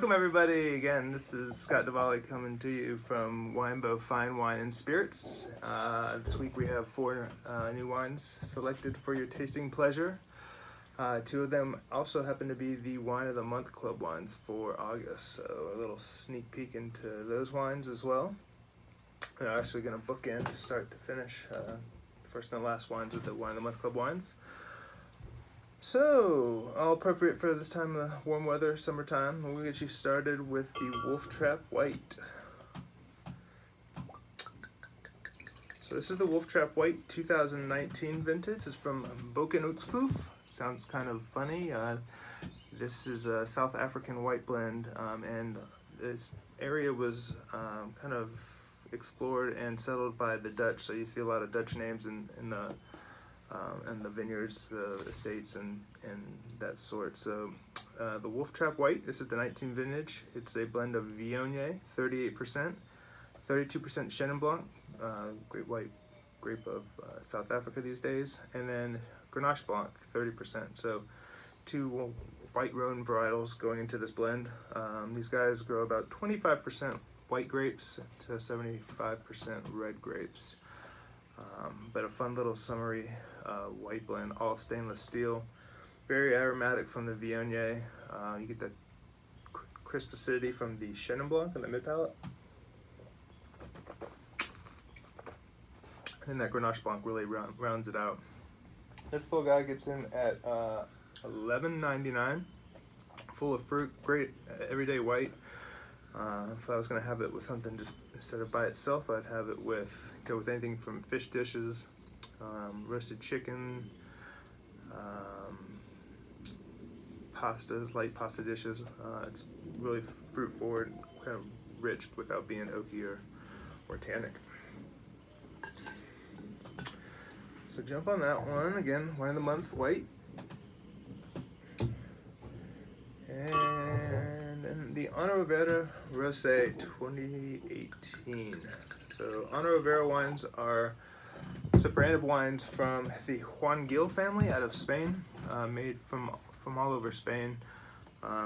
Welcome everybody again. This is Scott DaValle coming to you from Winebow Fine Wine and Spirits. This week we have four new wines selected for your tasting pleasure. Two of them also happen to be the Wine of the Month Club wines for August, so a little sneak peek into those wines as well. We're actually going to bookend start to finish the first and the last wines with the Wine of the Month Club wines. So, all appropriate for this time of warm weather, summertime. We'll get you started with the Wolf Trap White. So this is the Wolf Trap White 2019 vintage. This is from Bokenhoutskloef. Sounds kind of funny. This is a South African white blend, and this area was kind of explored and settled by the Dutch. So you see a lot of Dutch names in the vineyards, the estates, and that sort. So the Wolf Trap White, this is the 19 vintage. It's a blend of Viognier, 38%, 32% Chenin Blanc, great white grape of South Africa these days, and then Grenache Blanc, 30%. So two white Rhone varietals going into this blend. These guys grow about 25% white grapes to 75% red grapes. But a fun little summery white blend, all stainless steel. Very aromatic from the Viognier. You get that crisp acidity from the Chenin Blanc in the mid palate. And that Grenache Blanc really rounds it out. This full guy gets in at $11.99. Full of fruit, great everyday white. If I was going to have it with something just instead of by itself, I'd have it go with anything from fish dishes, roasted chicken, pastas, light pasta dishes. It's really fruit forward, kind of rich without being oaky or tannic. So jump on that one again. Wine of the Month White. And then the Ana Rivera Rosé 2018. So Ana Rivera wines it's a brand of wines from the Juan Gil family out of Spain, made from all over Spain.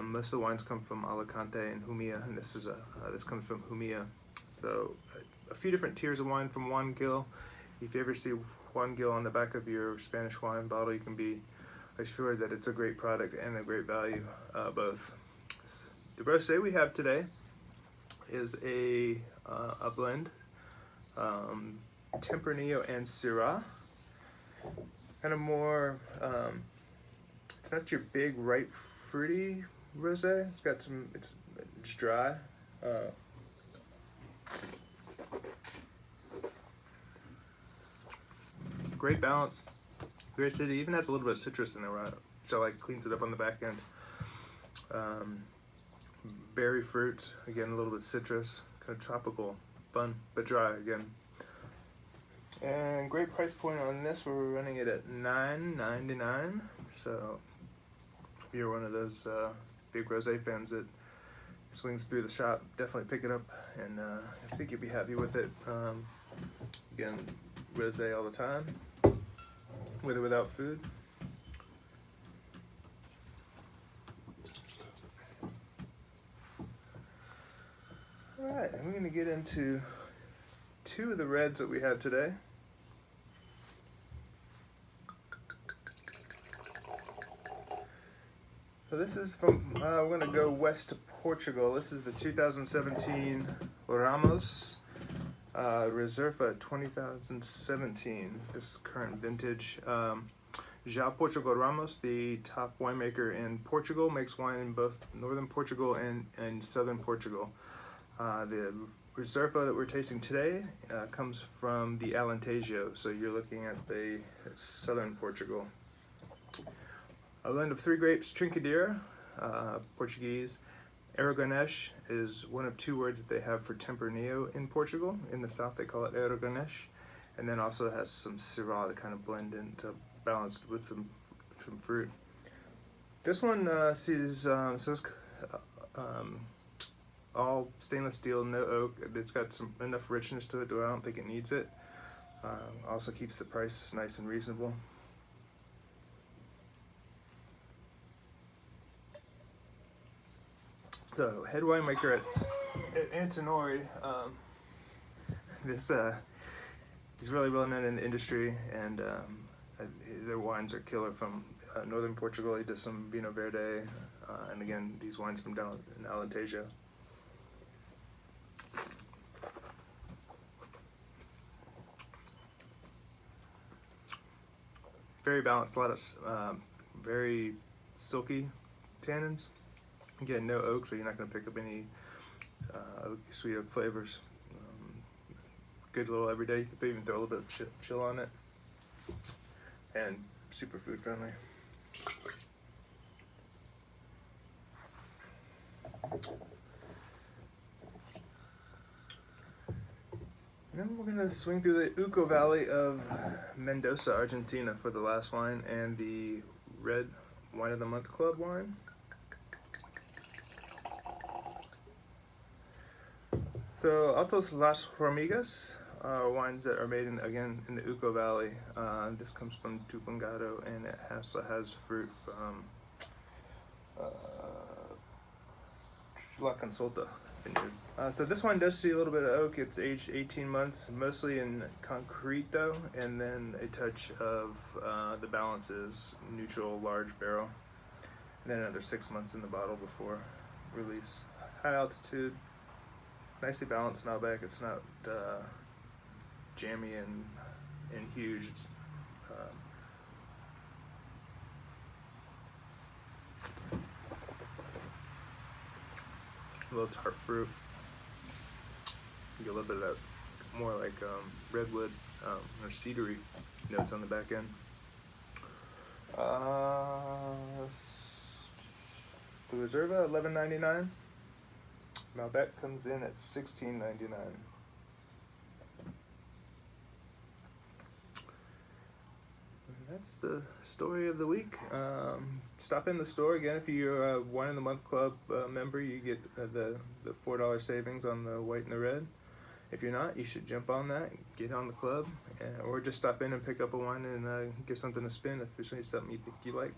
Most of the wines come from Alicante and Jumilla, and this comes from Jumilla. So a few different tiers of wine from Juan Gil. If you ever see Juan Gil on the back of your Spanish wine bottle, you can be assured that it's a great product and a great value, both. The rosé we have today is a blend, Tempranillo and Syrah. Kind of more, it's not your big, ripe, fruity rosé. It's got it's dry. Great balance, great acidity. Even has a little bit of citrus in there, which I like. Cleans it up on the back end. Berry fruit, again, a little bit of citrus, kind of tropical, fun, but dry again. And great price point on this. We're running it at $9.99. So if you're one of those big rosé fans that swings through the shop, definitely pick it up, and I think you'll be happy with it. Again, rosé all the time, with or without food. Alright, I'm going to get into two of the reds that we have today. So this is from, we're going to go west to Portugal. This is the 2017 Ramos Reserva 2017, this current vintage. Ja Portugal Ramos, the top winemaker in Portugal, makes wine in both northern Portugal and southern Portugal. The Reserva that we're tasting today comes from the Alentejo, so you're looking at the southern Portugal. A blend of three grapes, Trincadeira, Portuguese. Aragonês is one of two words that they have for Tempranillo in Portugal. In the south they call it Aragonês. And then also it has some Syrah to kind of blend into balance with some fruit. This one says all stainless steel, no oak. It's got enough richness to it, though I don't think it needs it. Also keeps the price nice and reasonable. So, head winemaker at Antinori. This he's really well known in the industry, and their wines are killer from northern Portugal. He does some Vinho Verde, and again, these wines from down in Alentejo. Very balanced, a lot of very silky tannins. Again, no oak, so you're not going to pick up any sweet oak flavors. Good little everyday. You can even throw a little bit of chill on it, and super food friendly. And then we're gonna swing through the Uco Valley of Mendoza, Argentina for the last wine, and the Red Wine of the Month Club wine. So Altos Las Hormigas are wines that are made in the Uco Valley. This comes from Tupungato, and it also has fruit from La Consulta vineyard. So this wine does see a little bit of oak. It's aged 18 months, mostly in concrete though, and then a touch of the balance is neutral large barrel, and then another 6 months in the bottle before release. High altitude, nicely balanced Malbec. It's not jammy and huge. It's a little tart fruit. You get a little bit of that more like redwood or cedary notes on the back end. The Reserva $11.99. Malbec comes in at $16.99. That's the story of the week. Stop in the store again if you're a Wine of the Month Club member. You get the $4 savings on the white and the red. If you're not, you should jump on that, get on the club, or just stop in and pick up a wine and give something to spin if there's something you think you like.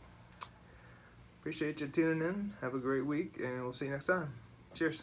Appreciate you tuning in. Have a great week, and we'll see you next time. Cheers.